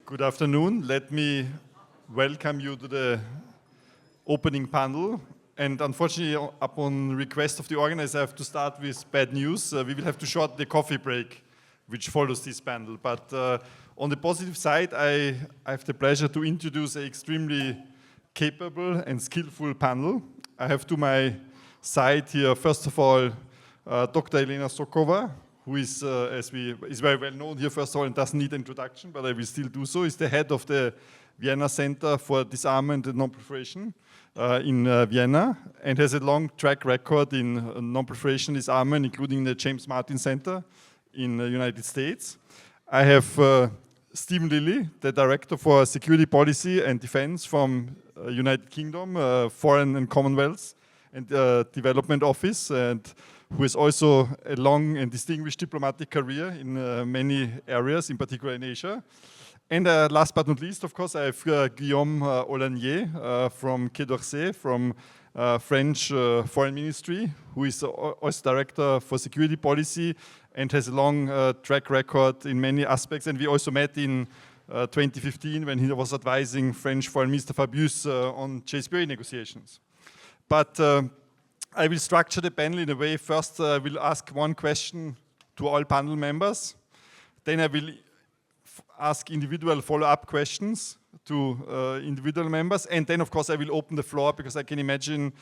Good afternoon. Let me welcome you to the opening panel. And unfortunately, upon request of the organizer, I have to start with bad news. We will have to short the coffee break, which follows this panel. But on the positive side, I have the pleasure to introduce an extremely capable and skillful panel. I have to my side here, first of all, Dr. Elena Sokova, who is, is very well known here, first of all, and doesn't need introduction, but I will still do so, is the head of the Vienna Center for Disarmament and Non-Proliferation in Vienna, and has a long track record in non-proliferation disarmament, including the James Martin Center in the United States. I have Stephen Lilly, the Director for Security Policy and Defense from United Kingdom, Foreign and Commonwealth and Development Office, and who has also a long and distinguished diplomatic career in many areas, in particular in Asia. And last but not least, of course, I have Guillaume Aulagnier from Quai d'Orsay, from French Foreign Ministry, who is also Director for Security Policy and has a long track record in many aspects. And we also met in 2015 when he was advising French Foreign Minister Fabius on JCPOA negotiations. But I will structure the panel in a way. First, I will ask one question to all panel members. Then I will ask individual follow-up questions to individual members. And then, of course, I will open the floor, because I can imagine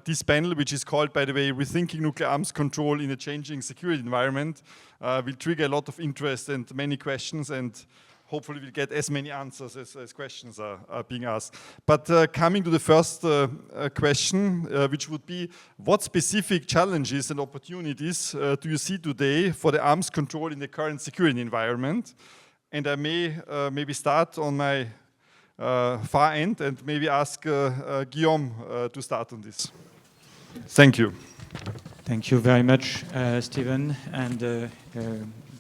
this panel, which is called, by the way, Rethinking Nuclear Arms Control in a Changing Security Environment, will trigger a lot of interest and many questions, and hopefully we'll get as many answers as questions are being asked. But coming to the first question, which would be, what specific challenges and opportunities do you see today for the arms control in the current security environment? And I may maybe start on my far end and maybe ask Guillaume to start on this. Thank you. Thank you very much, Stephen, and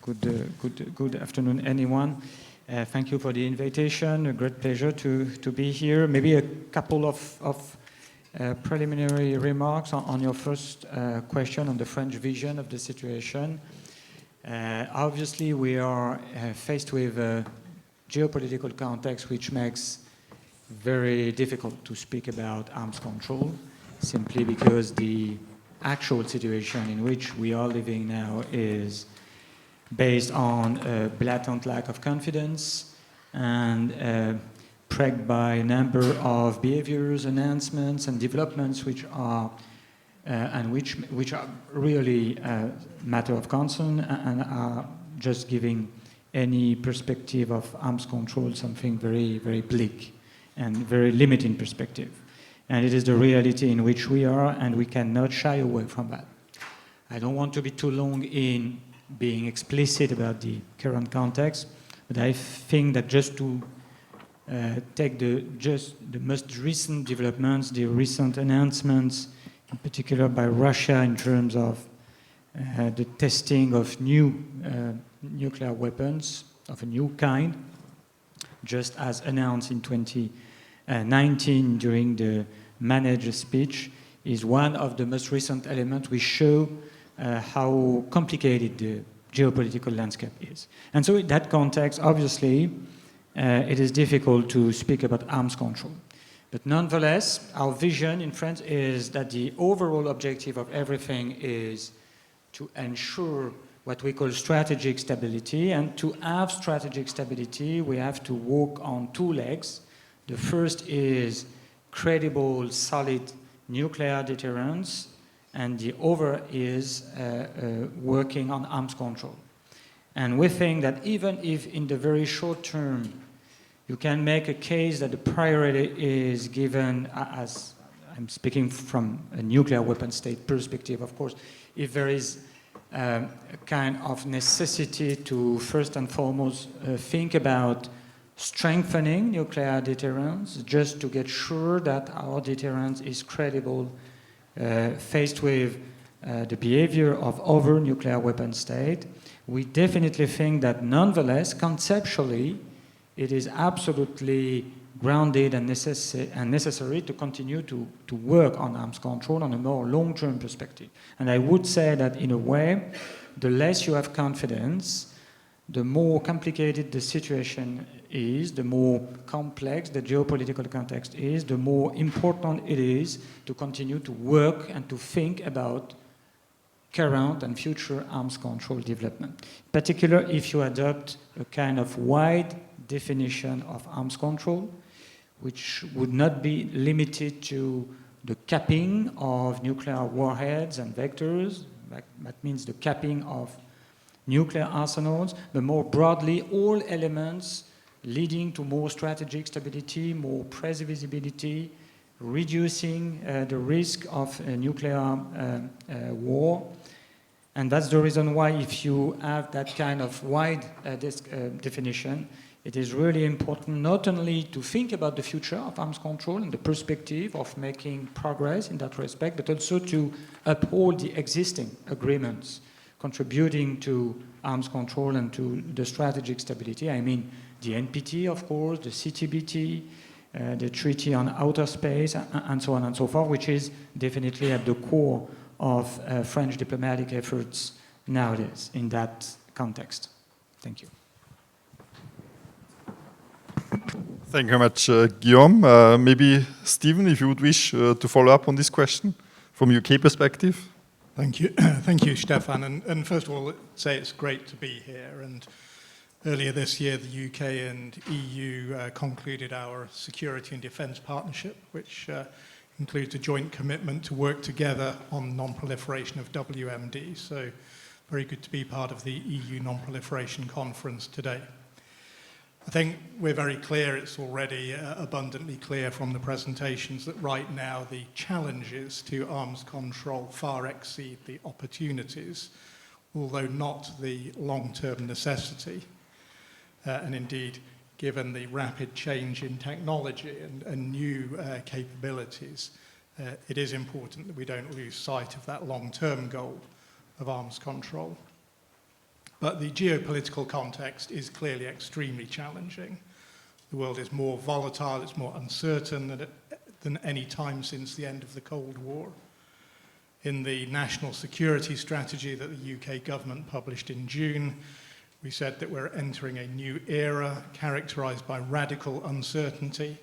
good afternoon, anyone. Thank you for the invitation. A great pleasure to be here. Maybe a couple of preliminary remarks on your first question on the French vision of the situation. Obviously, we are faced with a geopolitical context which makes very difficult to speak about arms control, simply because the actual situation in which we are living now is based on a blatant lack of confidence and plagued by a number of behaviors, announcements, and developments which are really a matter of concern and are just giving any perspective of arms control something very, very bleak and very limiting perspective. And it is the reality in which we are, and we cannot shy away from that. I don't want to be too long in being explicit about the current context, but I think that just to take the most recent developments, the recent announcements, in particular by Russia in terms of the testing of new nuclear weapons of a new kind, just as announced in 2019 during the manager speech, is one of the most recent elements which show how complicated the geopolitical landscape is. And so in that context, obviously, it is difficult to speak about arms control. But nonetheless, our vision in France is that the overall objective of everything is to ensure what we call strategic stability. And to have strategic stability, we have to walk on two legs. The first is credible, solid nuclear deterrence, and the other is working on arms control. And we think that even if in the very short term you can make a case that the priority is given, as I'm speaking from a nuclear weapon state perspective, of course, if there is a kind of necessity to first and foremost think about strengthening nuclear deterrence, just to get sure that our deterrence is credible faced with the behavior of other nuclear weapon states, we definitely think that nonetheless, conceptually, it is absolutely grounded and necessary to continue to work on arms control on a more long-term perspective. And I would say that in a way, the less you have confidence, the more complicated the situation is, the more complex the geopolitical context is, the more important it is to continue to work and to think about current and future arms control development. Particularly if you adopt a kind of wide definition of arms control, which would not be limited to the capping of nuclear warheads and vectors, that means the capping of nuclear arsenals, but more broadly, all elements leading to more strategic stability, more previsibility, reducing the risk of a nuclear war. And that's the reason why if you have that kind of wide definition, it is really important not only to think about the future of arms control and the perspective of making progress in that respect, but also to uphold the existing agreements contributing to arms control and to the strategic stability. I mean, the NPT, of course, the CTBT, the Treaty on Outer Space, and so on and so forth, which is definitely at the core of French diplomatic efforts nowadays in that context. Thank you. Thank you very much, Guillaume. Maybe Stephen, if you would wish to follow up on this question from UK perspective. Thank you. Thank you, Stefan. And first of all, I'd say it's great to be here. And earlier this year, the UK and EU concluded our security and defence partnership, which includes a joint commitment to work together on non-proliferation of WMD. So very good to be part of the EU non-proliferation conference today. I think we're very clear, it's already abundantly clear from the presentations that right now the challenges to arms control far exceed the opportunities, although not the long-term necessity. And indeed, given the rapid change in technology and new capabilities, it is important that we don't lose sight of that long-term goal of arms control. But the geopolitical context is clearly extremely challenging. The world is more volatile, it's more uncertain than any time since the end of the Cold War. In the national security strategy that the UK government published in June, we said that we're entering a new era characterized by radical uncertainty,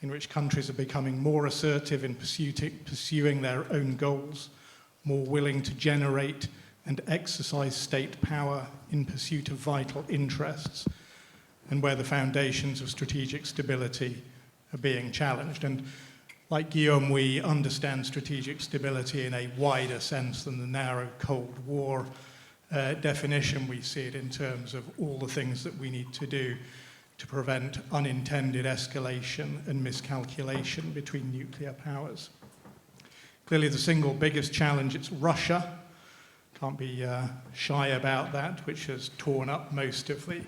in which countries are becoming more assertive in pursuing their own goals, more willing to generate and exercise state power in pursuit of vital interests, and where the foundations of strategic stability are being challenged. And like Guillaume, we understand strategic stability in a wider sense than the narrow Cold War definition. We see it in terms of all the things that we need to do to prevent unintended escalation and miscalculation between nuclear powers. Clearly, the single biggest challenge is Russia. Can't be shy about that, which has torn up most of the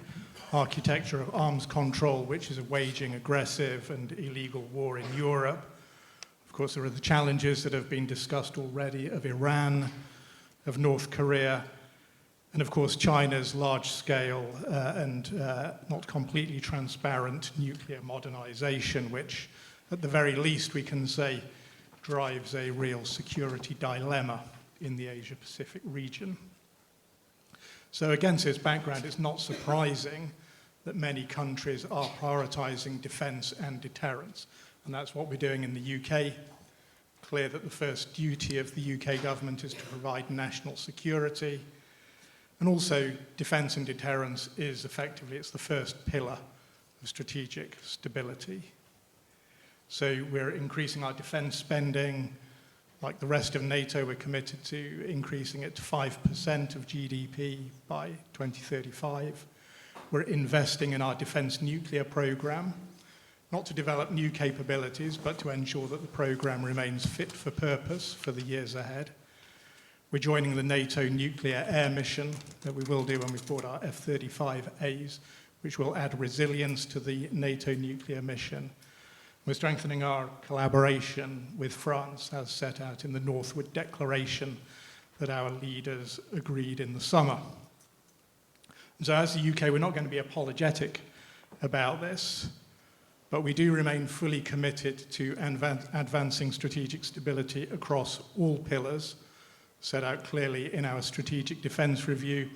architecture of arms control, which is waging aggressive and illegal war in Europe. Of course, there are the challenges that have been discussed already of Iran, of North Korea, and of course China's large-scale and not completely transparent nuclear modernization, which at the very least we can say drives a real security dilemma in the Asia-Pacific region. So against this background, it's not surprising that many countries are prioritizing defense and deterrence. And that's what we're doing in the UK. Clear that the first duty of the UK government is to provide national security. And also defense and deterrence is effectively, it's the first pillar of strategic stability. So we're increasing our defense spending. Like the rest of NATO, we're committed to increasing it to 5% of GDP by 2035. We're investing in our defense nuclear program, not to develop new capabilities, but to ensure that the program remains fit for purpose for the years ahead. We're joining the NATO nuclear air mission that we will do when we've bought our F-35As, which will add resilience to the NATO nuclear mission. We're strengthening our collaboration with France, as set out in the Northwood Declaration that our leaders agreed in the summer. And so as the UK, we're not going to be apologetic about this, but we do remain fully committed to advancing strategic stability across all pillars set out clearly in our strategic defence review,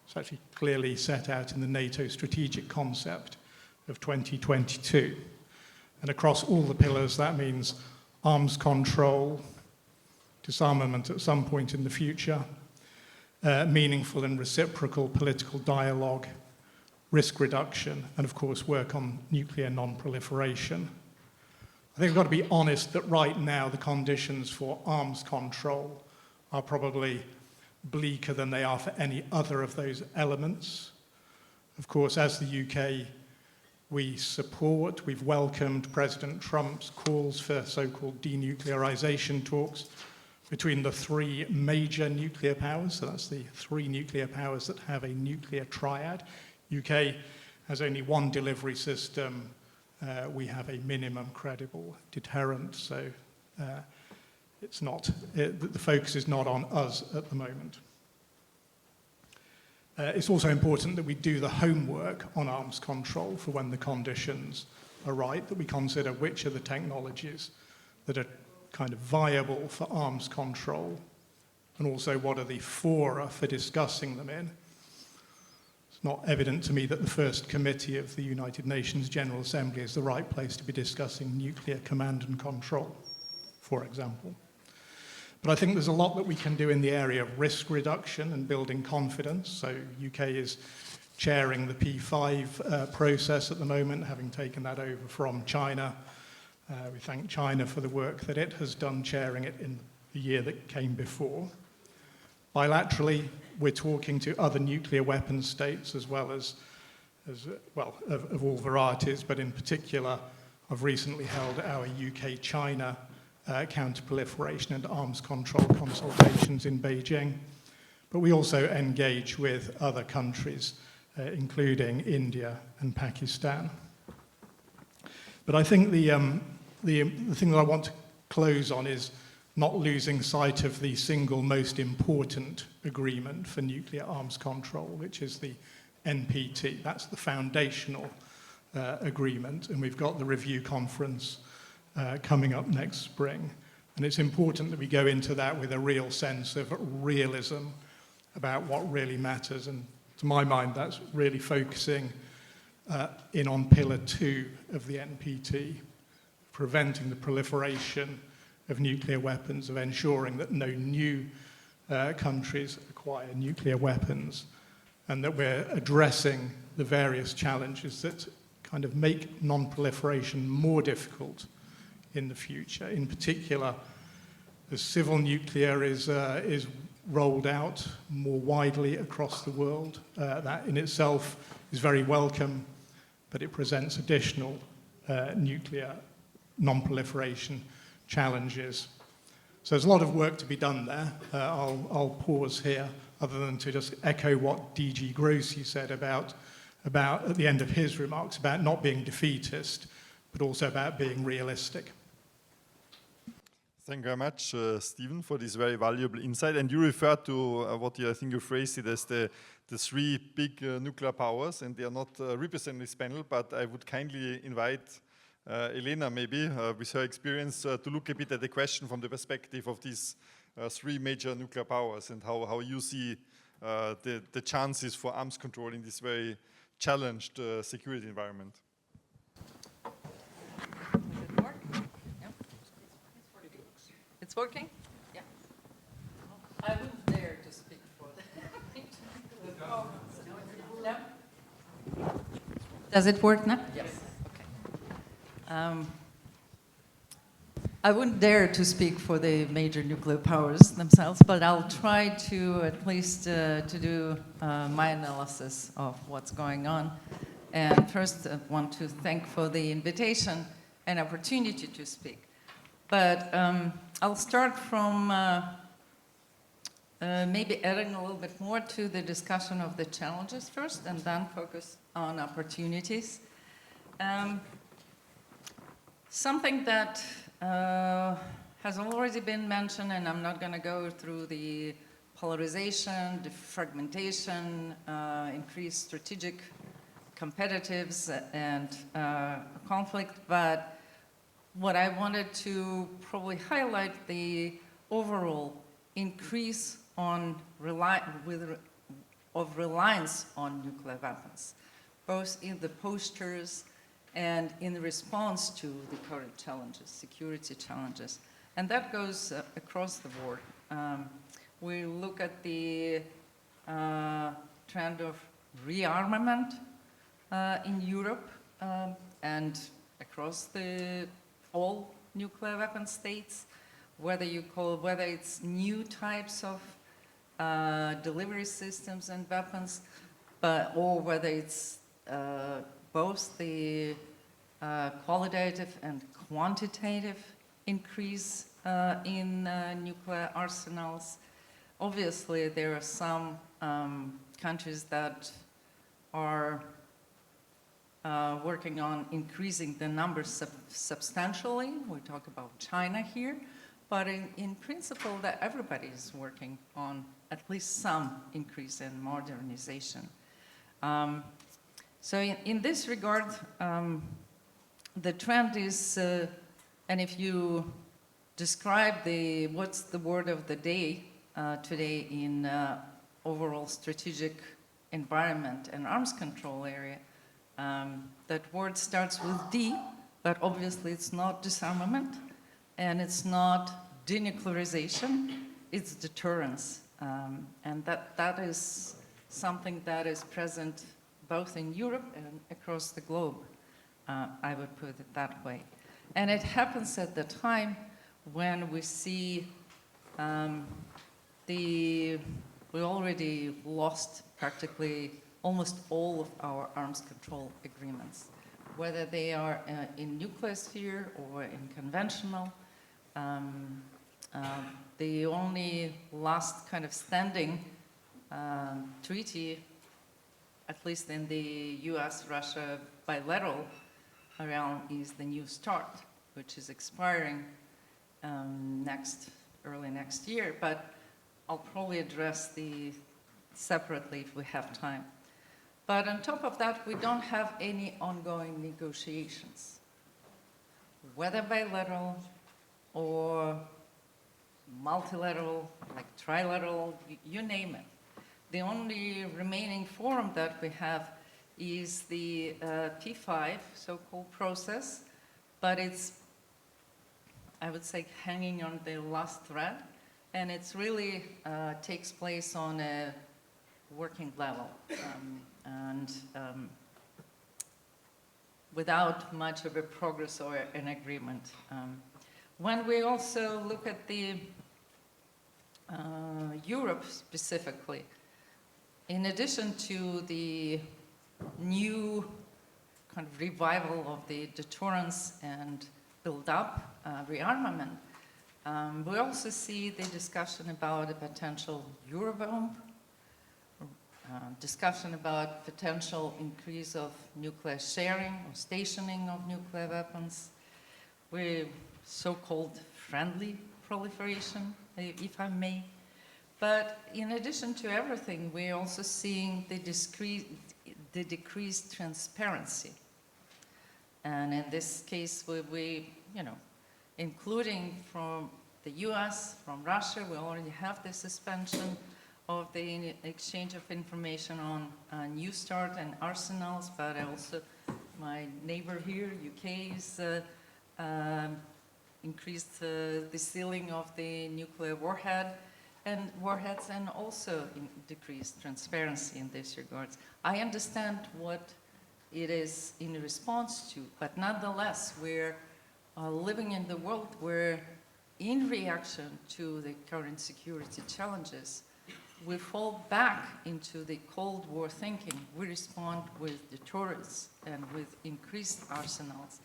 It's actually clearly set out in the NATO strategic concept of 2022. And across all the pillars, that means arms control, disarmament at some point in the future, meaningful and reciprocal political dialogue, risk reduction, and of course work on nuclear non-proliferation. I think we've got to be honest that right now the conditions for arms control are probably bleaker than they are for any other of those elements. Of course, as the UK, we've welcomed President Trump's calls for so-called denuclearization talks between the three major nuclear powers. So that's the three nuclear powers that have a nuclear triad. UK has only one delivery system. We have a minimum credible deterrent, so the focus is not on us at the moment. It's also important that we do the homework on arms control for when the conditions are right, that we consider which are the technologies that are kind of viable for arms control, and also what are the fora for discussing them in. It's not evident to me that the first committee of the United Nations General Assembly is the right place to be discussing nuclear command and control, for example. But I think there's a lot that we can do in the area of risk reduction and building confidence. So UK is chairing the P5 process at the moment, having taken that over from China. We thank China for the work that it has done chairing it in the year that came before. Bilaterally, we're talking to other nuclear weapon states as well as of all varieties, but in particular, I've recently held our UK-China counter-proliferation and arms control consultations in Beijing. But we also engage with other countries, including India and Pakistan. But I think the thing that I want to close on is not losing sight of the single most important agreement for nuclear arms control, which is the NPT. That's the foundational agreement, and we've got the review conference coming up next spring. And it's important that we go into that with a real sense of realism about what really matters. And to my mind, that's really focusing in on Pillar 2 of the NPT, preventing the proliferation of nuclear weapons, of ensuring that no new countries acquire nuclear weapons, and that we're addressing the various challenges that kind of make non-proliferation more difficult in the future. In particular, as civil nuclear is rolled out more widely across the world, that in itself is very welcome, but it presents additional nuclear non-proliferation challenges. So there's a lot of work to be done there. I'll pause here, other than to just echo what DG Grossi said about at the end of his remarks, about not being defeatist, but also about being realistic. Thank you very much, Stephen, for this very valuable insight. And you referred to I think you phrased it as the three big nuclear powers, and they are not represented in this panel, but I would kindly invite Elena, maybe, with her experience, to look a bit at the question from the perspective of these three major nuclear powers and how you see the chances for arms control in this very challenged security environment. It's working? Yeah. I wouldn't dare to speak for the No? Does it work now? Yes. Okay. I wouldn't dare to speak for the major nuclear powers themselves, but I'll try to at least to do my analysis of what's going on. And first, I want to thank for the invitation and opportunity to speak. But I'll start from maybe adding a little bit more to the discussion of the challenges first, and then focus on opportunities. Something that has already been mentioned, and I'm not going to go through the polarization, the fragmentation, increased strategic competitives, and conflict, but what I wanted to probably highlight of reliance on nuclear weapons, both in the postures and in response to the current challenges, security challenges. And that goes across the board. We look at the trend of rearmament in Europe and across all nuclear weapon states, whether it's new types of delivery systems and weapons, or whether it's both the qualitative and quantitative increase in nuclear arsenals. Obviously, there are some countries that are working on increasing the numbers substantially. We talk about China here, but in principle, that everybody is working on at least some increase in modernization. So in this regard, the trend is, and if you describe what's the word of the day today in overall strategic environment and arms control area, that word starts with D, but obviously it's not disarmament, and it's not denuclearization, it's deterrence. And that is something that is present both in Europe and across the globe, I would put it that way. And it happens at the time when we see we already lost practically almost all of our arms control agreements, whether they are in nuclear sphere or in conventional. The only last kind of standing treaty, at least in the US-Russia bilateral realm, is the New START, which is expiring early next year, but I'll probably address separately if we have time. But on top of that, we don't have any ongoing negotiations, whether bilateral or multilateral, like trilateral, you name it. The only remaining forum that we have is the P5, so-called process, but it's, I would say, hanging on the last thread, and it's really takes place on a working level and without much of a progress or an agreement. When we also look at the Europe specifically, in addition to the new kind of revival of the deterrence and build-up, rearmament, we also see the discussion about a potential Eurobomb, discussion about potential increase of nuclear sharing or stationing of nuclear weapons, with so-called friendly proliferation, if I may. But in addition to everything, we're also seeing the decreased transparency. And in this case, we including from the US, from Russia, we already have the suspension of the exchange of information on New START and arsenals, but also my neighbor here, UK, is increased the ceiling of the nuclear warheads and also decreased transparency in this regard. I understand what it is in response to, but nonetheless, we're living in the world where, in reaction to the current security challenges, we fall back into the Cold War thinking. We respond with deterrence and with increased arsenals.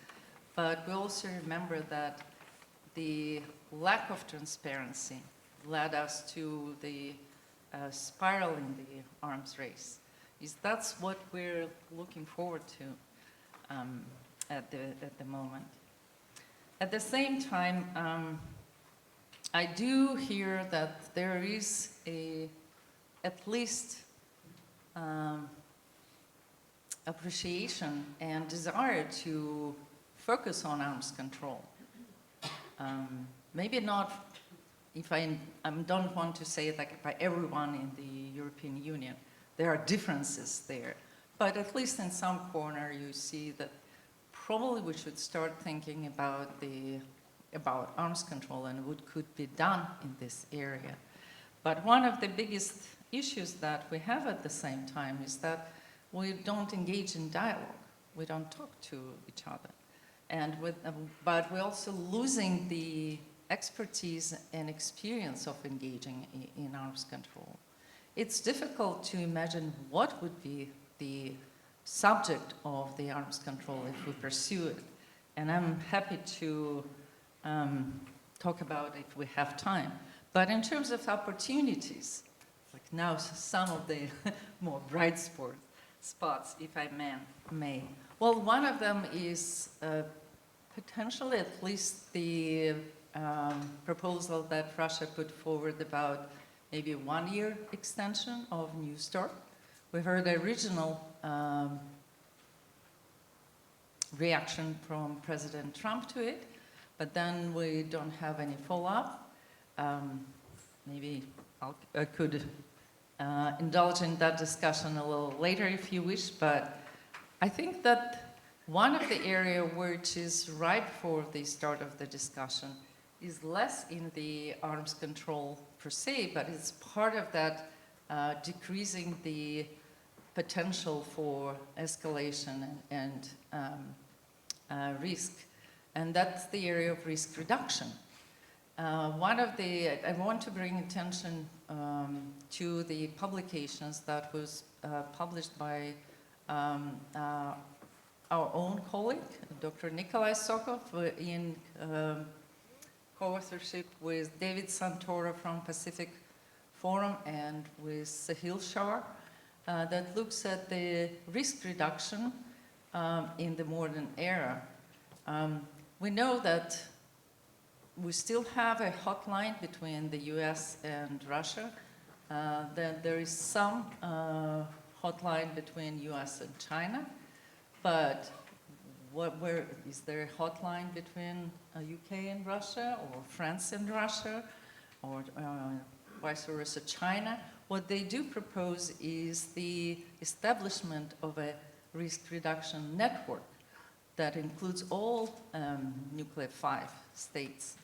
But we also remember that the lack of transparency led us to the spiral in the arms race. That's what we're looking forward to at the moment. At the same time, I do hear that there is at least appreciation and desire to focus on arms control. Maybe not, if I don't want to say it like by everyone in the European Union, there are differences there. But at least in some corner, you see that probably we should start thinking about arms control and what could be done in this area. But one of the biggest issues that we have at the same time is that we don't engage in dialogue. We don't talk to each other. And but we're also losing the expertise and experience of engaging in arms control. It's difficult to imagine what would be the subject of the arms control if we pursue it. And I'm happy to talk about it if we have time. But in terms of opportunities, like now some of the more bright spots, if I may. Well, one of them is potentially at least the proposal that Russia put forward about maybe a 1-year extension of New START. We heard a regional reaction from President Trump to it, but then we don't have any follow-up. Maybe I could indulge in that discussion a little later if you wish, but I think that one of the areas which is ripe for the start of the discussion is less in the arms control per se, but it's part of that decreasing the potential for escalation and risk, and that's the area of risk reduction. I want to bring attention to the publications that was published by our own colleague, Dr. Nikolai Sokov, in co-authorship with David Santoro from Pacific Forum and with Sahil Shah, that looks at the risk reduction in the modern era. We know that we still have a hotline between the US and Russia. That there is some hotline between US and China, but where is there a hotline between UK and Russia, or France and Russia, or vice versa, China? What they do propose is the establishment of a risk reduction network that includes all nuclear 5 states,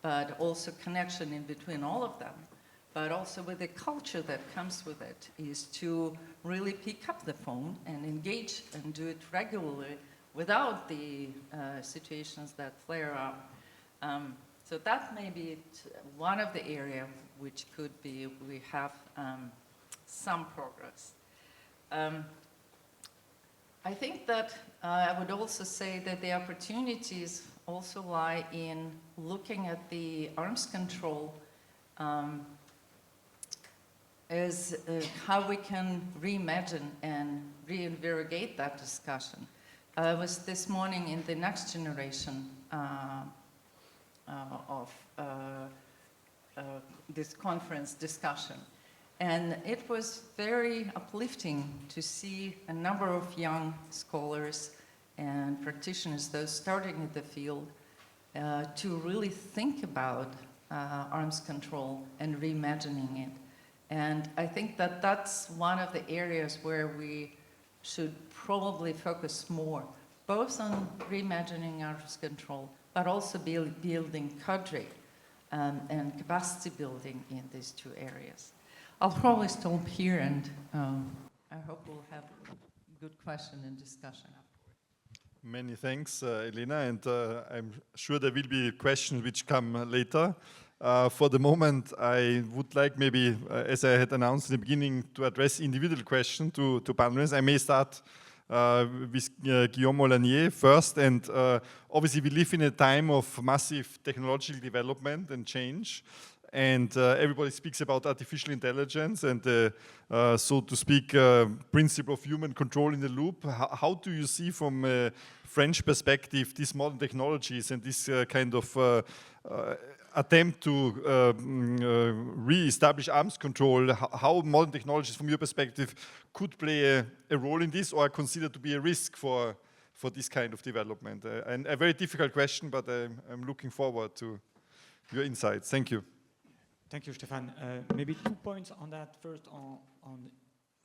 but also connection in between all of them, but also with the culture that comes with it, is to really pick up the phone and engage and do it regularly without the situations that flare up. So that may be one of the areas which could be, we have some progress. I think that I would also say that the opportunities also lie in looking at the arms control as how we can reimagine and reinvigorate that discussion. I was this morning in the next generation of this conference discussion, and it was very uplifting to see a number of young scholars and practitioners, those starting in the field, to really think about arms control and reimagining it. And I think that that's one of the areas where we should probably focus more, both on reimagining arms control, but also building cadre and capacity building in these two areas. I'll probably stop here, and I hope we'll have a good question and discussion afterwards. Many thanks, Elena, and I'm sure there will be questions which come later. For the moment, I would like maybe, as I had announced in the beginning, to address individual questions to panelists. I may start with Guillaume Molanier first, and obviously we live in a time of massive technological development and change, and everybody speaks about artificial intelligence and so to speak, principle of human control in the loop. How do you see from a French perspective these modern technologies and this kind of attempt to re-establish arms control, how modern technologies from your perspective could play a role in this, or are considered to be a risk for this kind of development? And a very difficult question, but I'm looking forward to your insights. Thank you. Thank you, Stefan. Maybe 2 points on that. First, on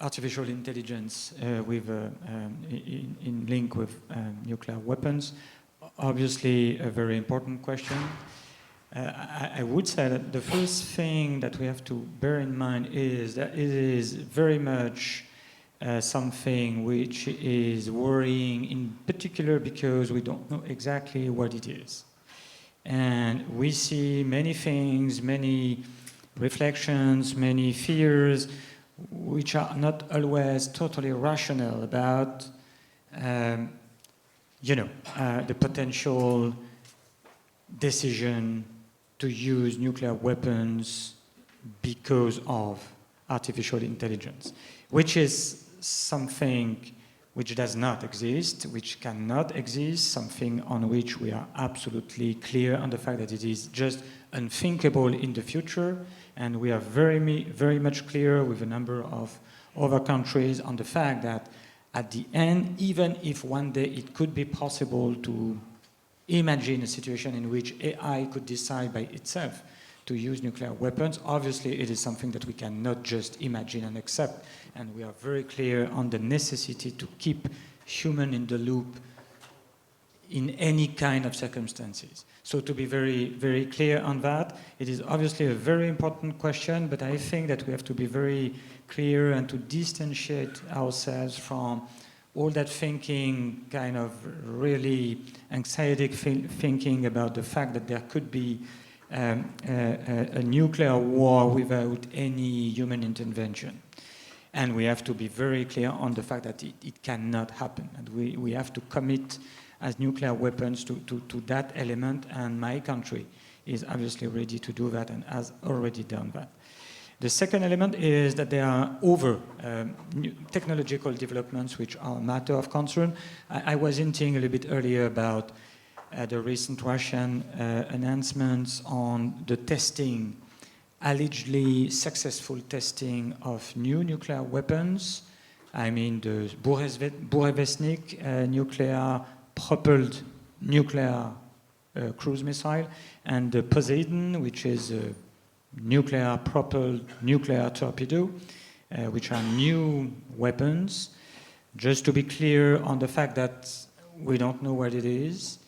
artificial intelligence in link with nuclear weapons. Obviously, a very important question. I would say that the first thing that we have to bear in mind is that it is very much something which is worrying, in particular because we don't know exactly what it is. And we see many things, many reflections, many fears, which are not always totally rational about, the potential decision to use nuclear weapons because of artificial intelligence, which is something which does not exist, which cannot exist, something on which we are absolutely clear on the fact that it is just unthinkable in the future, and we are very much clear with a number of other countries on the fact that at the end, even if one day it could be possible to imagine a situation in which AI could decide by itself to use nuclear weapons, obviously it is something that we cannot just imagine and accept. And we are very clear on the necessity to keep human in the loop in any kind of circumstances. So to be very, very clear on that, it is obviously a very important question, but I think that we have to be very clear and to distantiate ourselves from all that thinking, kind of really anxietic thinking about the fact that there could be a nuclear war without any human intervention. And we have to be very clear on the fact that it cannot happen. And we have to commit as nuclear weapons to that element, and my country is obviously ready to do that and has already done that. The second element is that there are new technological developments which are a matter of concern. I was hinting a little bit earlier about the recent Russian announcements on the testing, allegedly successful testing of new nuclear weapons. I mean the Burevestnik nuclear-propelled nuclear cruise missile, and the Poseidon, which is a nuclear-propelled nuclear torpedo, which are new weapons. Just to be clear on the fact that we don't know what it is,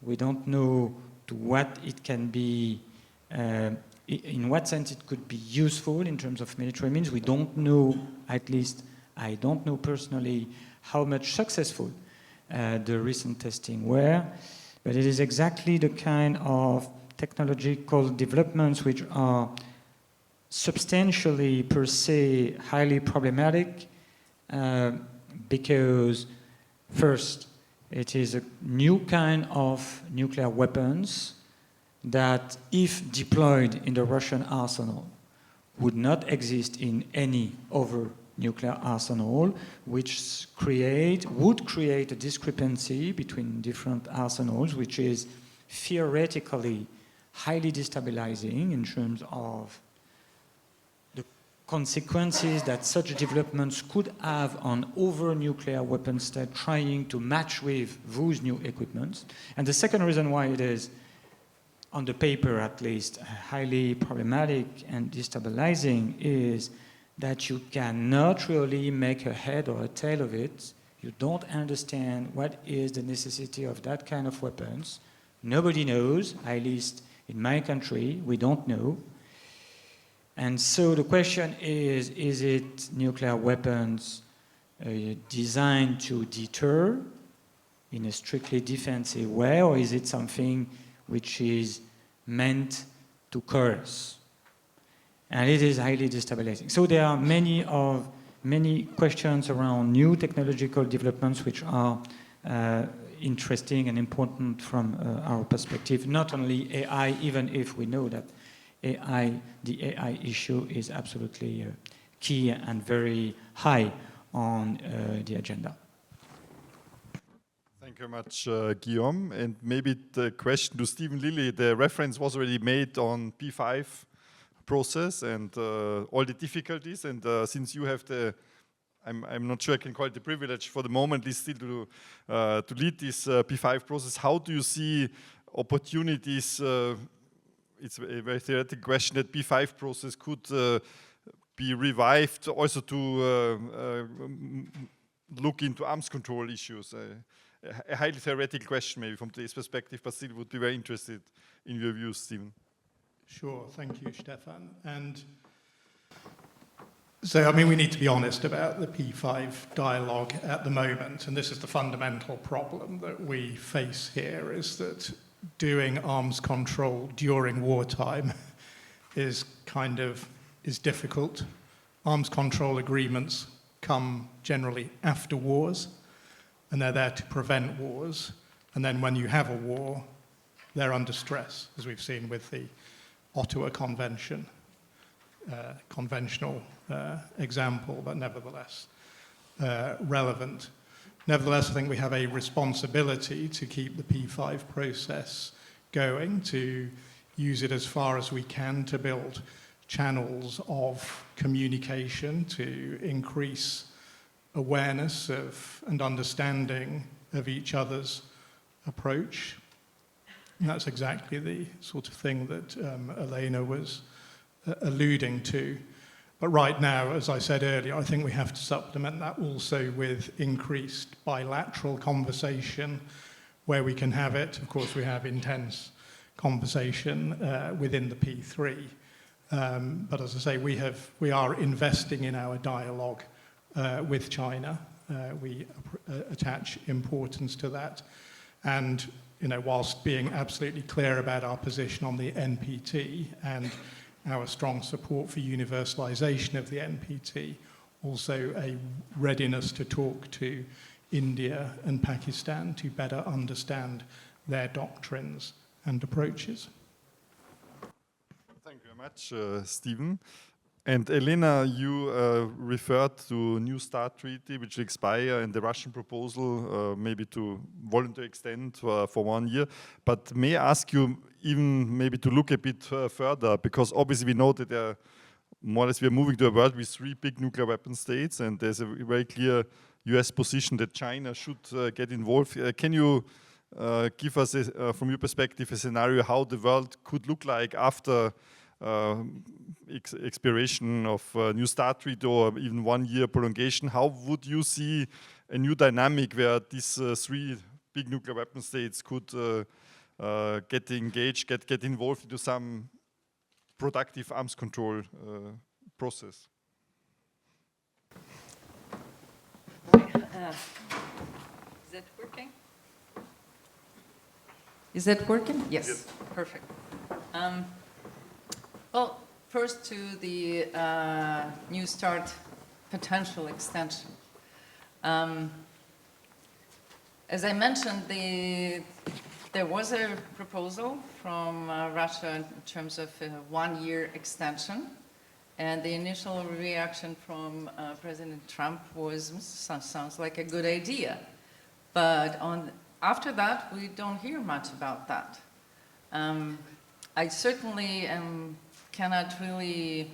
we don't know to what it can be, in what sense it could be useful in terms of military means. We don't know, at least I don't know personally, how much successful the recent testing were, but it is exactly the kind of technological developments which are substantially per se highly problematic because first it is a new kind of nuclear weapons that if deployed in the Russian arsenal would not exist in any other nuclear arsenal, which would create a discrepancy between different arsenals, which is theoretically highly destabilizing in terms of the consequences that such developments could have on other nuclear weapons that trying to match with those new equipments. And the second reason why it is, on the paper at least, highly problematic and destabilizing is that you cannot really make a head or a tail of it. You don't understand what is the necessity of that kind of weapons. Nobody knows, at least in my country, we don't know. And so the question is it nuclear weapons designed to deter in a strictly defensive way, or is it something which is meant to coerce? And it is highly destabilizing. So there are many questions around new technological developments which are interesting and important from our perspective. Not only AI, even if we know that the AI issue is absolutely key and very high on the agenda. Thank you very much, Guillaume. And maybe the question to Stephen Lilly, the reference was already made on P5 process and all the difficulties. And since you have I'm not sure I can call it the privilege for the moment, at least still to lead this P5 process, how do you see opportunities? It's a very theoretical question that P5 process could be revived also to look into arms control issues? A highly theoretical question maybe from today's perspective, but still would be very interested in your views, Stephen. Sure, thank you, Stefan. And so, I mean, we need to be honest about the P5 dialogue at the moment, and this is the fundamental problem that we face here, is that doing arms control during wartime is difficult. Arms control agreements come generally after wars, and they're there to prevent wars. And then when you have a war, they're under stress, as we've seen with the Ottawa Convention, conventional example, but nevertheless relevant. Nevertheless, I think we have a responsibility to keep the P5 process going, to use it as far as we can to build channels of communication, to increase awareness of and understanding of each other's approach. And that's exactly the sort of thing that Elena was alluding to. But right now, as I said earlier, I think we have to supplement that also with increased bilateral conversation where we can have it. Of course, we have intense conversation within the P3. But as I say, we are investing in our dialogue with China. We attach importance to that. And whilst being absolutely clear about our position on the NPT and our strong support for universalization of the NPT, also a readiness to talk to India and Pakistan to better understand their doctrines and approaches. Thank you very much, Stephen. And Elena, you referred to New START treaty, which will expire, and the Russian proposal maybe to voluntarily extend for 1 year. But may I ask you even maybe to look a bit further, because obviously we know that more or less we are moving to a world with 3 big nuclear weapon states, and there's a very clear US position that China should get involved. Can you give us, from your perspective, a scenario how the world could look like after expiration of New START treaty or even 1 year prolongation? How would you see a new dynamic where these 3 big nuclear weapon states could get engaged, get involved into some productive arms control process? Is that working? Is that working? Yes. Perfect. Well, first to the New START potential extension. As I mentioned, there was a proposal from Russia in terms of a 1 year extension, and the initial reaction from President Trump was, sounds like a good idea. But after that, we don't hear much about that. I certainly cannot really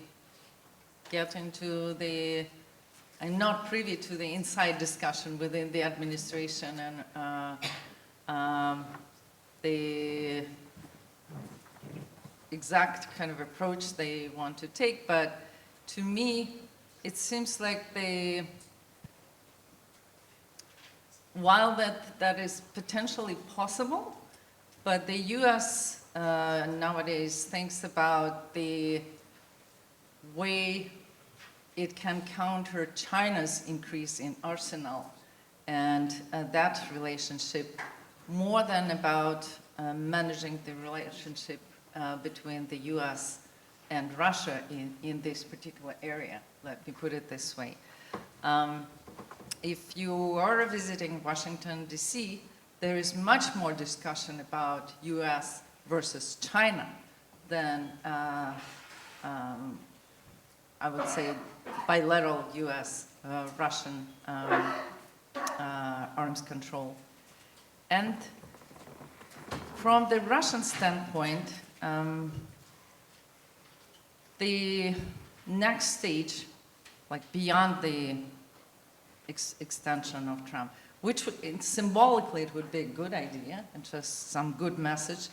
get into I'm not privy to the inside discussion within the administration and the exact kind of approach they want to take, but to me, it seems like while that is potentially possible, but the US nowadays thinks about the way it can counter China's increase in arsenal and that relationship more than about managing the relationship between the US and Russia in this particular area. Let me put it this way. If you are visiting Washington, D.C., there is much more discussion about US versus China than, I would say, bilateral US-Russian arms control. And from the Russian standpoint, the next stage, like beyond the extension of Trump, which symbolically it would be a good idea and just some good message,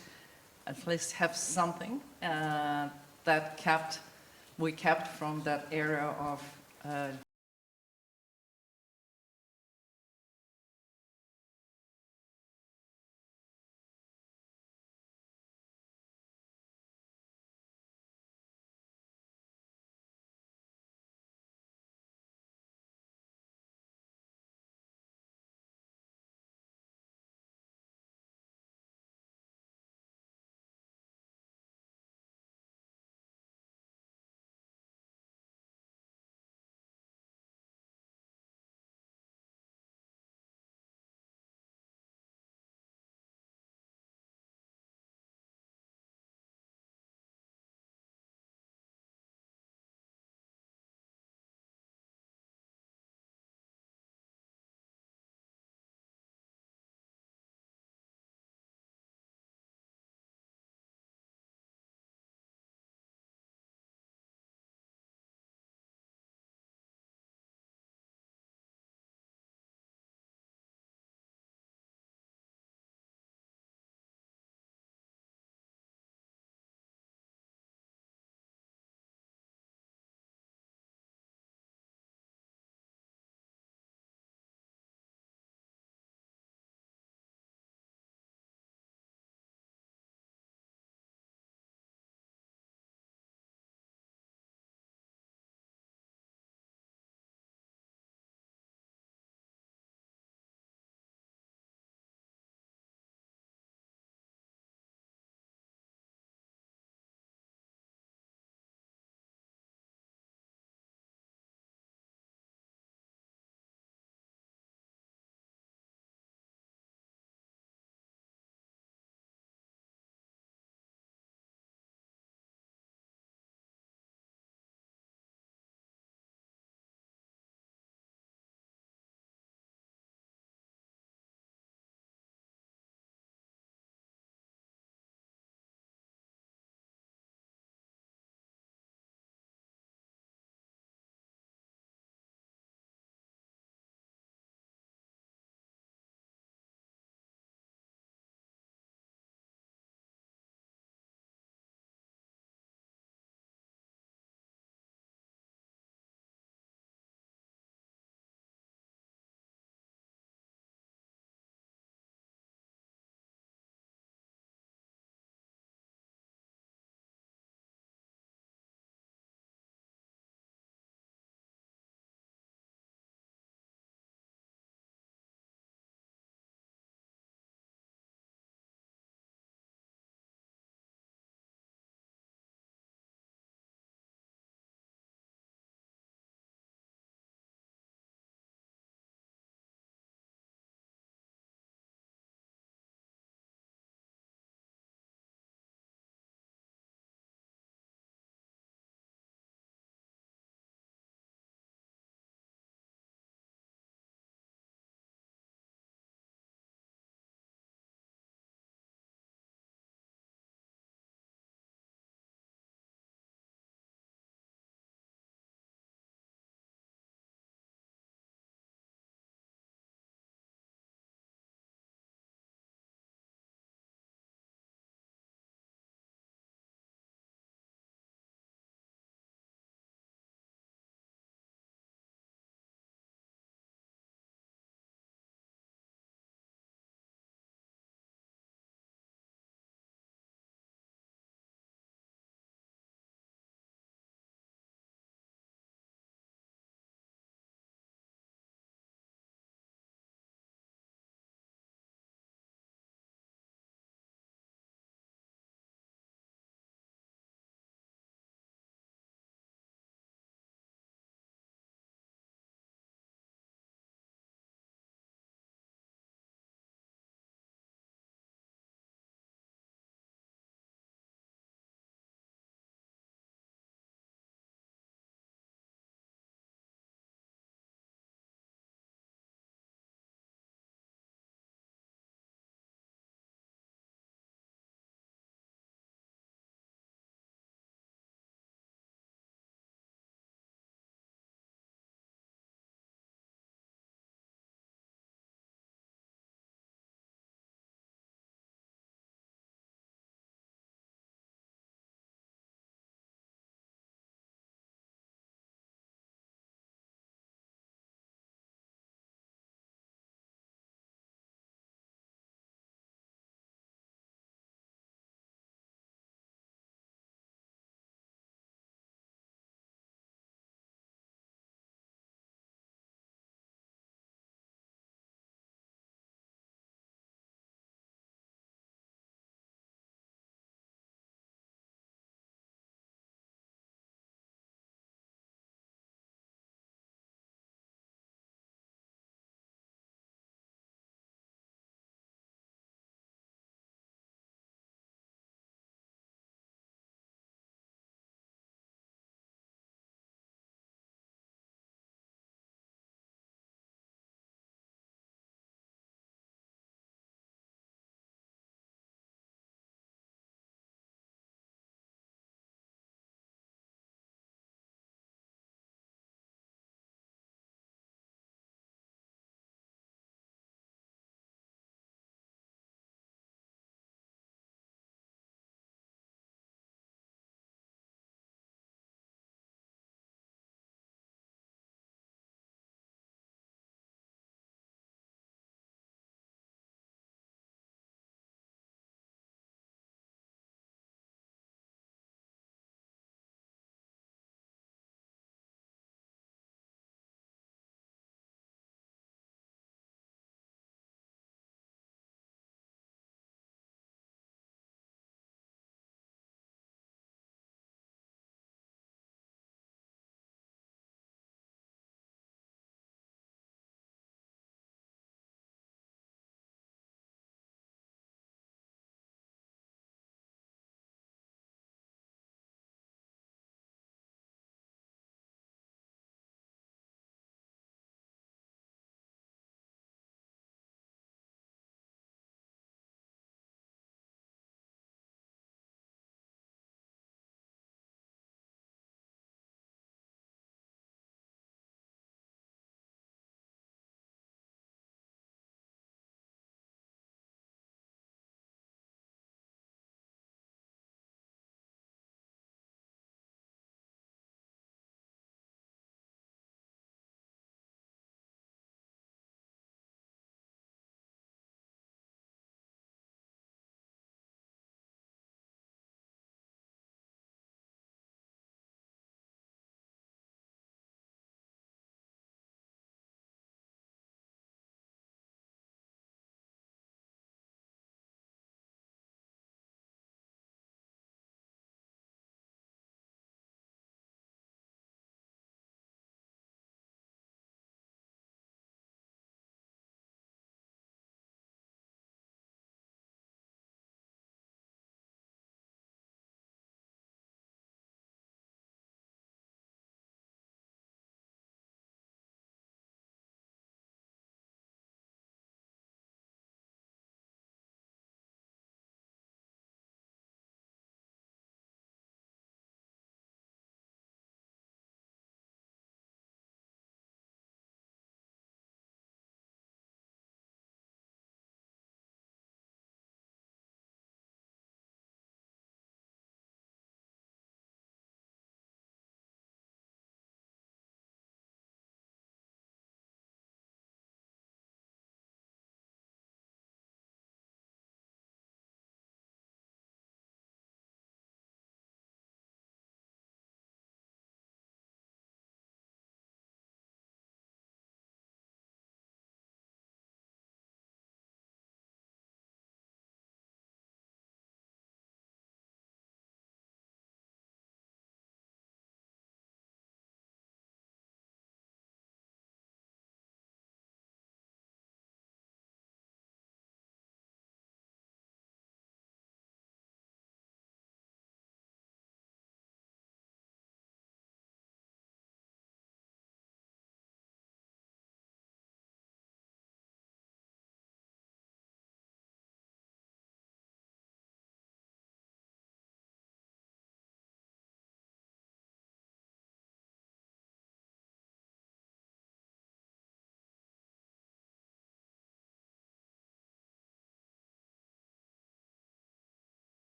at least have something that kept we kept from that era of